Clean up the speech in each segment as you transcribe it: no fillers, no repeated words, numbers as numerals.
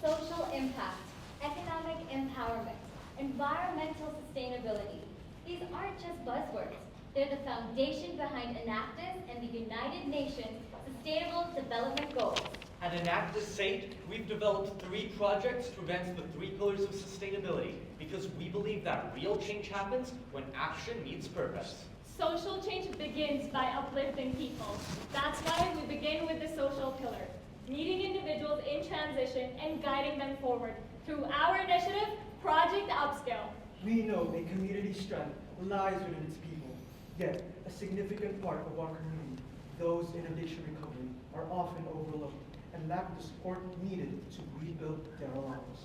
social impact, economic empowerment, environmental sustainability. These aren't just buzzwords. They're the foundation behind ENACTUS and the United Nations Sustainable Development Goals. At ENACTUS SAIT, we've developed 3 projects to advance the 3 pillars of sustainability because we believe that real change happens when action meets purpose. Social change begins by uplifting people. That's why we begin with the social pillar, meeting individuals in transition and guiding them forward through our initiative, Project Upscale. We know a community's strength lies within its people, yet a significant part of our community, those in addiction recovery, are often overlooked and lack the support needed to rebuild their lives.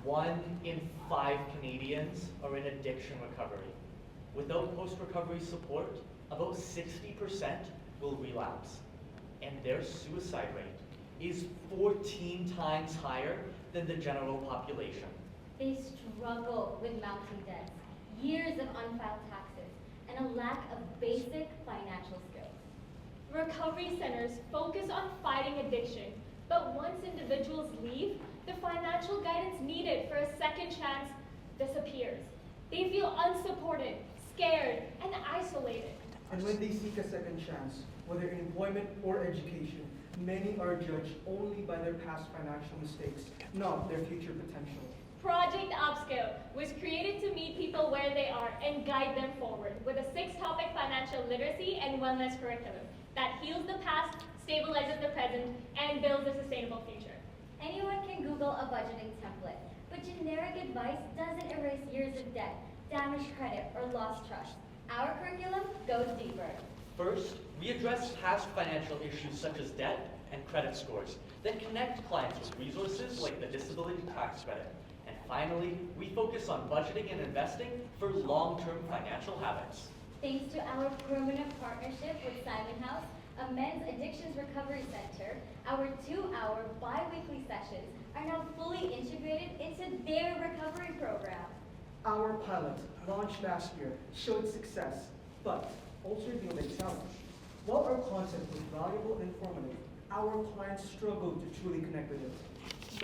1 in 5 Canadians are in addiction recovery. Without post-recovery support, about 60% will relapse, and their suicide rate is 14 times higher than the general population. They struggle with mounting debts, years of unfiled taxes, and a lack of basic financial skills. Recovery centers focus on fighting addiction, but once individuals leave, the financial guidance needed for a second chance disappears. They feel unsupported, scared, and isolated. And when they seek a second chance, whether in employment or education, many are judged only by their past financial mistakes, not their future potential. Project Upscale was created to meet people where they are and guide them forward with a 6-topic financial literacy and wellness curriculum that heals the past, stabilizes the present, and builds a sustainable future. Anyone can Google a budgeting template, but generic advice doesn't erase years of debt, damaged credit, or lost trust. Our curriculum goes deeper. First, we address past financial issues such as debt and credit scores, then connect clients with resources like the disability tax credit. And finally, we focus on budgeting and investing for long-term financial habits. Thanks to our permanent partnership with Simon House, a men's addictions recovery center, our 2-hour bi-weekly sessions are now fully integrated into their recovery program. Our pilot, launched last year, showed success, but also revealed a challenge. While our content was valuable and informative, our clients struggled to truly connect with it.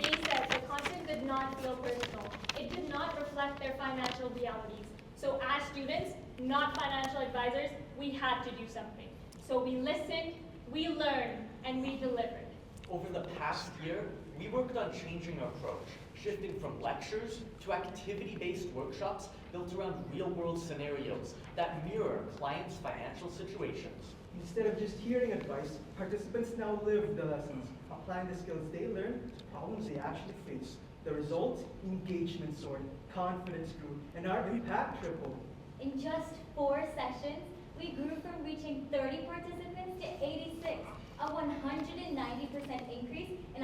They said the content did not feel personal. It did not reflect their financial realities. So as students, not financial advisors, we had to do something. So we listened, we learned, and we delivered. Over the past year, we worked on changing our approach, shifting from lectures to activity-based workshops built around real-world scenarios that mirror clients' financial situations. Instead of just hearing advice, participants now live the lessons, applying the skills they learned to problems they actually face. The result? Engagement soared, confidence grew, and our impact tripled. In just 4 sessions, we grew from reaching 30 participants to 86, a 190% increase in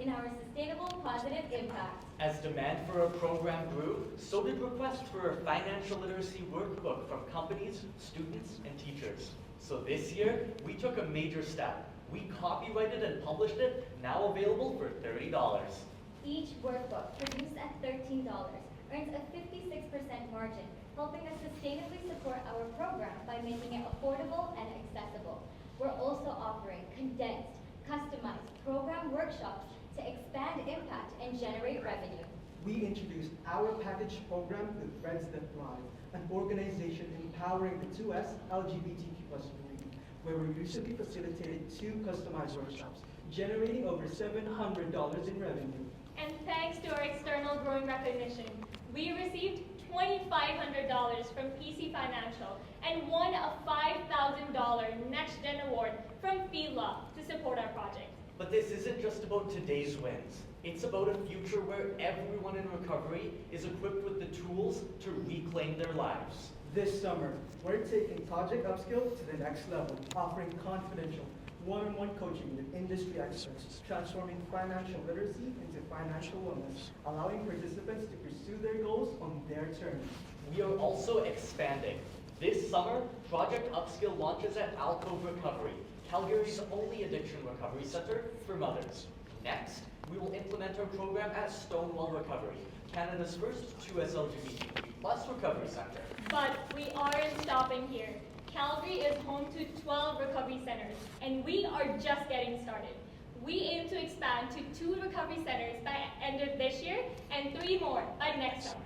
our sustainable positive impact. As demand for our program grew, so did requests for a financial literacy workbook from companies, students, and teachers. So this year, we took a major step. We copyrighted and published it, now available for $30. Each workbook, produced at $13, earns a 56% margin, helping us sustainably support our program by making it affordable and accessible. We're also offering condensed, customized program workshops to expand impact and generate revenue. We introduced our package program with Friends That Thrive, an organization empowering the 2S LGBTQ+ community, where we recently facilitated 2 customized workshops, generating over $700 in revenue. And thanks to our external growing recognition, we received $2,500 from PC Financial and won a $5,000 Next Gen Award from FELA to support our project. But this isn't just about today's wins. It's about a future where everyone in recovery is equipped with the tools to reclaim their lives. This summer, we're taking Project Upskill to the next level, offering confidential, one-on-one coaching with industry experts, transforming financial literacy into financial wellness, allowing participants to pursue their goals on their terms. We are also expanding. This summer, Project Upskill launches at Alcove Recovery, Calgary's only addiction recovery center for mothers. Next, we will implement our program at Stonewall Recovery, Canada's first 2S LGBTQ+ recovery center. But we aren't stopping here. Calgary is home to 12 recovery centers, and we are just getting started. We aim to expand to 2 recovery centers by end of this year and 3 more by next summer.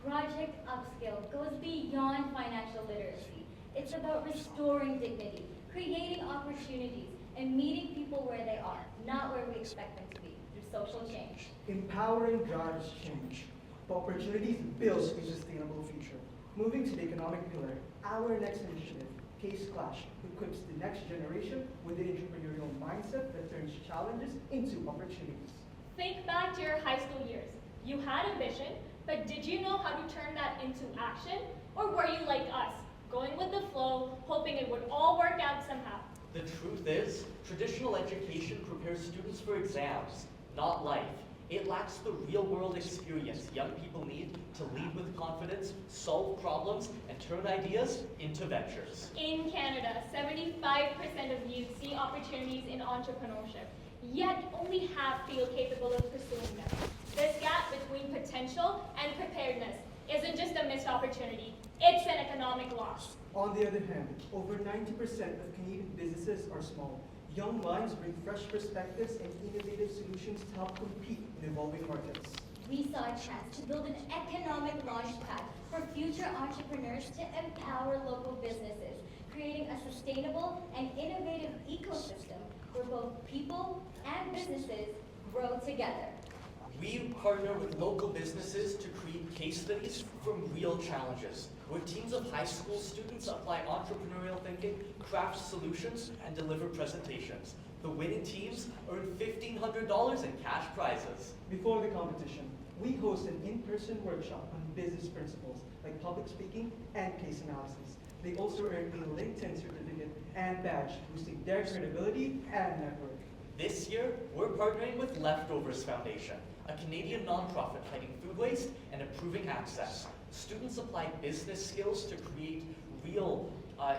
Project Upskill goes beyond financial literacy. It's about restoring dignity, creating opportunities, and meeting people where they are, not where we expect them to be, through social change. Empowering drives change. Opportunities builds a sustainable future. Moving to the economic pillar, our next initiative, Case Clash, equips the next generation with the entrepreneurial mindset that turns challenges into opportunities. Think back to your high school years. You had ambition, but did you know how to turn that into action? Or were you like us, going with the flow, hoping it would all work out somehow? The truth is, traditional education prepares students for exams, not life. It lacks the real-world experience young people need to lead with confidence, solve problems, and turn ideas into ventures. In Canada, 75% of youth see opportunities in entrepreneurship, yet only half feel capable of pursuing them. This gap between potential and preparedness isn't just a missed opportunity, it's an economic loss. On the other hand, over 90% of Canadian businesses are small. Young minds bring fresh perspectives and innovative solutions to help compete in evolving markets. We saw a chance to build an economic launchpad for future entrepreneurs to empower local businesses, creating a sustainable and innovative ecosystem where both people and businesses grow together. We partner with local businesses to create case studies from real challenges, where teams of high school students apply entrepreneurial thinking, craft solutions, and deliver presentations. The winning teams earn $1,500 in cash prizes. Before the competition, we host an in-person workshop on business principles like public speaking and case analysis. They also earn a LinkedIn certificate and badge, boosting their credibility and network. This year, we're partnering with Leftovers Foundation, a Canadian nonprofit fighting food waste and improving access. Students apply business skills to create real,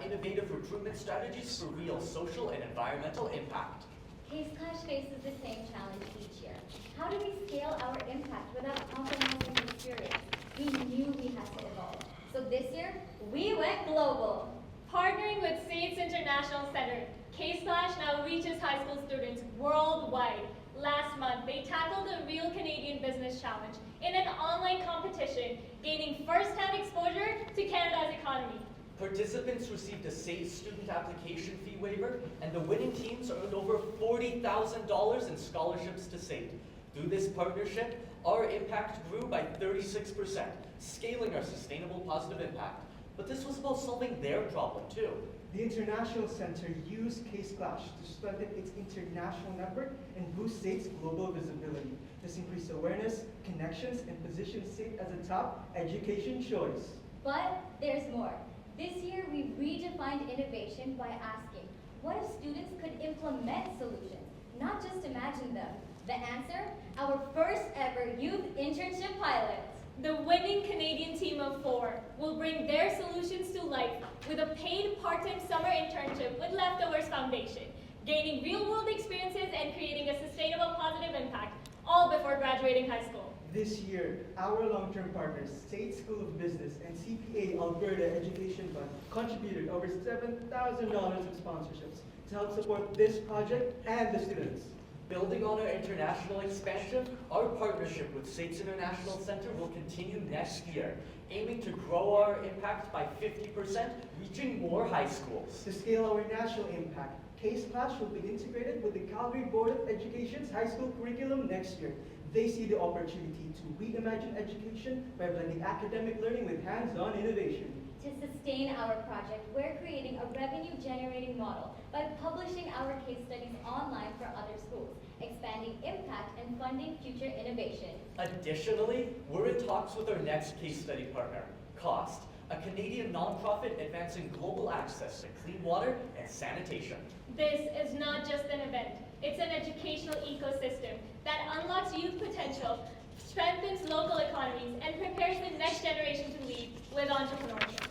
innovative recruitment strategies for real social and environmental impact. Case Clash faces the same challenge each year. How do we scale our impact without compromising the experience? We knew we had to evolve. So this year, we went global. Partnering with SAIT's International Center, Case Clash now reaches high school students worldwide. Last month, they tackled a real Canadian business challenge in an online competition, gaining first-hand exposure to Canada's economy. Participants received a SAIT student application fee waiver, and the winning teams earned over $40,000 in scholarships to SAIT. Through this partnership, our impact grew by 36%, scaling our sustainable positive impact. But this was about solving their problem too. The International Center used Case Clash to strengthen its international network and boost SAIT's global visibility. This increased awareness, connections, and positioned SAIT as a top education choice. But there's more. This year, we redefined innovation by asking, what if students could implement solutions, not just imagine them? The answer? Our first ever youth internship pilot. The winning Canadian team of 4 will bring their solutions to life with a paid part-time summer internship with Leftovers Foundation, gaining real-world experiences and creating a sustainable positive impact, all before graduating high school. This year, our long-term partners, State School of Business and CPA Alberta Education Fund, contributed over $7,000 in sponsorships to help support this project and the students. Building on our international expansion, our partnership with SAIT's International Center will continue next year, aiming to grow our impact by 50%, reaching more high schools. To scale our national impact, Case Clash will be integrated with the Calgary Board of Education's high school curriculum next year. They see the opportunity to reimagine education by blending academic learning with hands-on innovation. To sustain our project, we're creating a revenue-generating model by publishing our case studies online for other schools, expanding impact and funding future innovation. Additionally, we're in talks with our next case study partner, COST, a Canadian nonprofit advancing global access to clean water and sanitation. This is not just an event, it's an educational ecosystem that unlocks youth potential, strengthens local economies, and prepares the next generation to lead with entrepreneurship.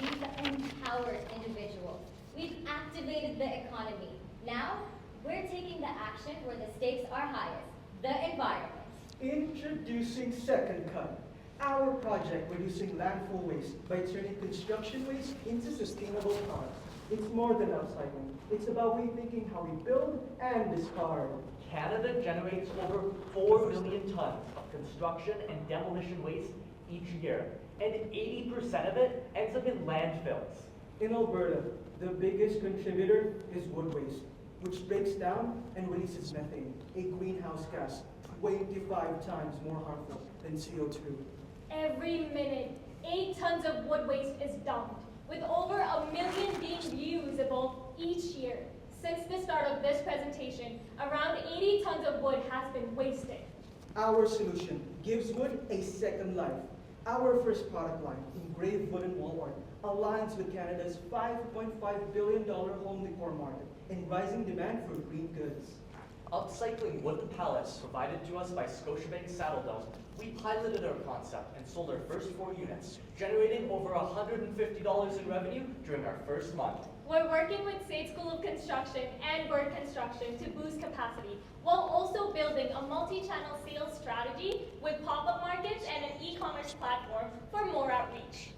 We've empowered individuals. We've activated the economy. Now, we're taking the action where the stakes are highest, the environment. Introducing Second Cut, our project reducing landfill waste by turning construction waste into sustainable products. It's more than upcycling. It's about rethinking how we build and discard. Canada generates over 4 million tons of construction and demolition waste each year, and 80% of it ends up in landfills. In Alberta, the biggest contributor is wood waste, which breaks down and releases methane, a greenhouse gas 25 times more harmful than CO2. Every minute, 8 tons of wood waste is dumped, with over 1 million being reusable each year. Since the start of this presentation, around 80 tons of wood has been wasted. Our solution gives wood a second life. Our first product line, engraved wooden wall art, aligns with Canada's $5.5 billion home decor market and rising demand for green goods. Upcycling wooden pallets provided to us by Scotiabank Saddledome, we piloted our concept and sold our first 4 units, generating over $150 in revenue during our first month. We're working with State School of Construction and Bird Construction to boost capacity, while also building a multi-channel sales strategy with pop-up markets and an e-commerce platform for more outreach.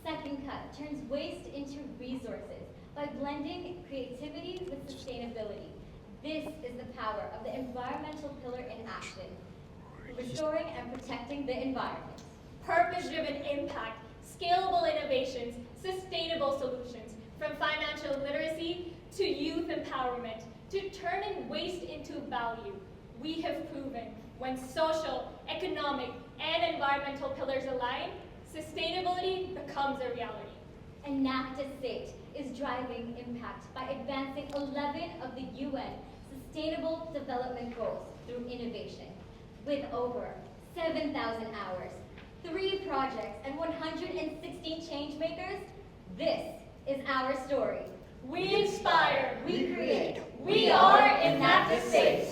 Second Cut turns waste into resources by blending creativity with sustainability. This is the power of the environmental pillar in action, restoring and protecting the environment. Purpose-driven impact, scalable innovations, sustainable solutions, from financial literacy to youth empowerment, to turning waste into value. We have proven when social, economic, and environmental pillars align, sustainability becomes a reality. ENACTUS SAIT is driving impact by advancing 11 of the UN Sustainable Development Goals through innovation. With over 7,000 hours, 3 projects, and 116 change makers, this is our story. We inspire, We create. we are ENACTUS SAIT.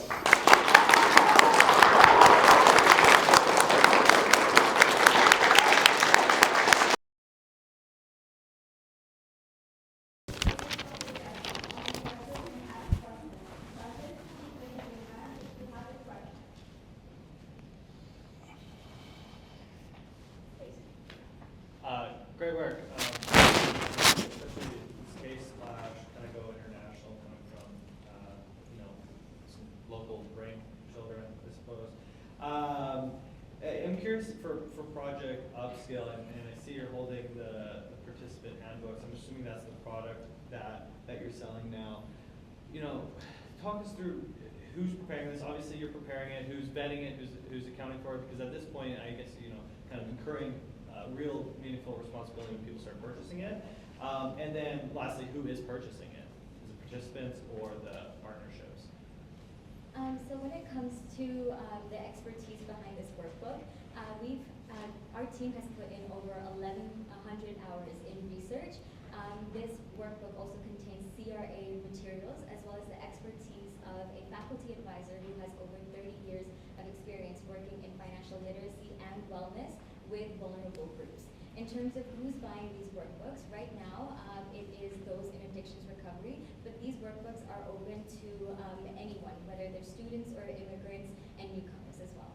Great work. Especially space slash kind of go international, coming from some local brain children, I suppose. I'm curious for Project Upscale, and I see you're holding the participant handbooks. I'm assuming that's the product that you're selling now. Talk us through who's preparing this. Obviously, you're preparing it. Who's vetting it? Who's accounting for it? Because at this point, I guess kind of incurring real meaningful responsibility when people start purchasing it. And then lastly, who is purchasing it? Is it participants or the partnerships? So when it comes to the expertise behind this workbook, our team has put in over 1,100 hours in research. This workbook also contains CRA materials as well as the expertise of a faculty advisor who has over 30 years of experience working in financial literacy and wellness with vulnerable groups. In terms of who's buying these workbooks, right now it is those in addictions recovery, but these workbooks are open to anyone, whether they're students or immigrants and newcomers as well.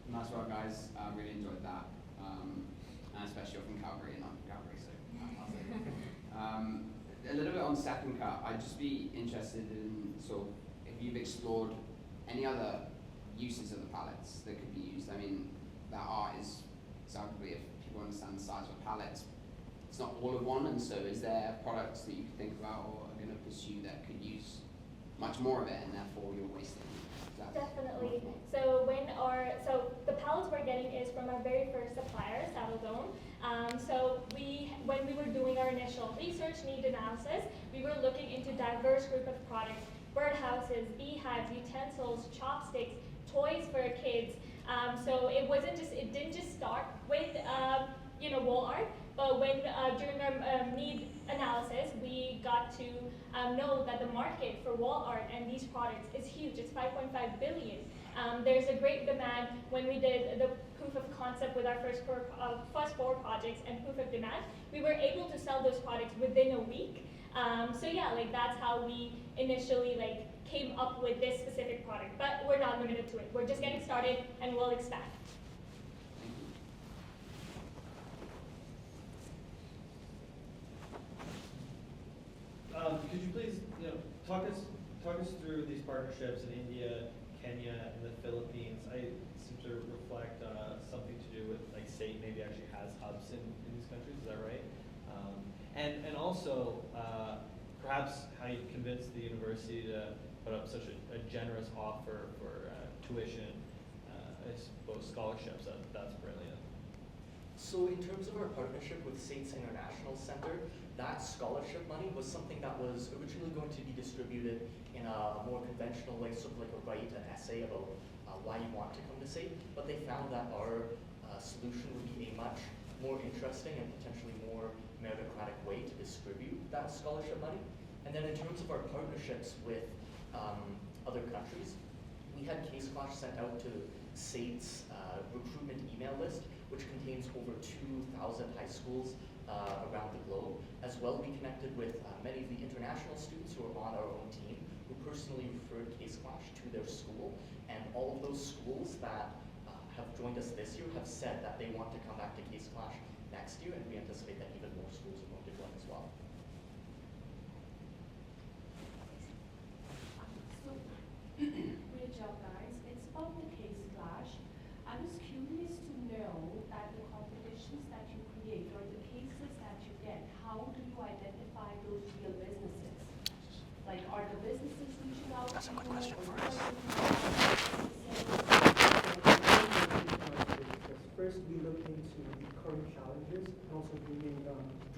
Nice work, guys. I really enjoyed that. And especially you're from Calgary and I'm from Calgary, so a little bit on Second Cut, I'd just be interested in sort of if you've explored any other uses of the pallets that could be used. I mean, that art is arguably, if people understand the size of a pallet, it's not all of one, and so is there products that you could think about or are going to pursue that could use much more of it and therefore you're wasting? Definitely. So the pallets we're getting is from our very first supplier, Saddledome. When we were doing our initial research need analysis, we were looking into diverse group of products: birdhouses, beehives, utensils, chopsticks, toys for kids. It didn't just start with wall art, but when during our need analysis, we got to know that the market for wall art and these products is huge. It's 5.5 billion. There's a great demand. When we did the proof of concept with our first 4 projects and proof of demand, we were able to sell those products within a week. That's how we initially came up with this specific product. But we're not limited to it. We're just getting started and we'll expand. talk us through these partnerships in India, Kenya, and the Philippines. I seem to reflect something to do with like SAIT maybe actually has hubs in these countries. Is that right? And also perhaps how you convinced the university to put up such a generous offer for tuition, I suppose scholarships. That's brilliant. So in terms of our partnership with SAIT's International Center, that scholarship money was something that was originally going to be distributed in a more conventional way, sort of like a write an essay about why you want to come to SAIT, but they found that our solution would be a much more interesting and potentially more meritocratic way to distribute that scholarship money. And then in terms of our partnerships with other countries, we had Case Clash sent out to SAIT's recruitment email list, which contains over 2,000 high schools around the globe. As well, we connected with many of the international students who are on our own team, who personally referred Case Clash to their school. And all of those schools that have joined us this year have said that they want to come back to Case Clash next year, and we anticipate that even more schools are going to join as well. Great job, guys. It's about the case clash. I was curious to know that the competitions that you create or the cases that you get, how do you identify those real businesses? Like, are the businesses reaching out to you? That's a good question for us. First, we look into the current challenges and also bringing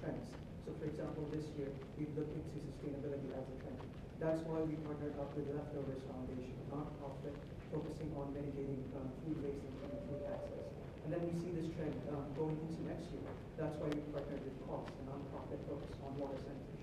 trends. So, for example, this year, we've looked into sustainability as a trend. That's why we partnered up with Leftovers Foundation, a nonprofit focusing on mitigating food waste and food access. And then we see this trend going into next year. That's why we partnered with COST, a nonprofit focused on water sanitation.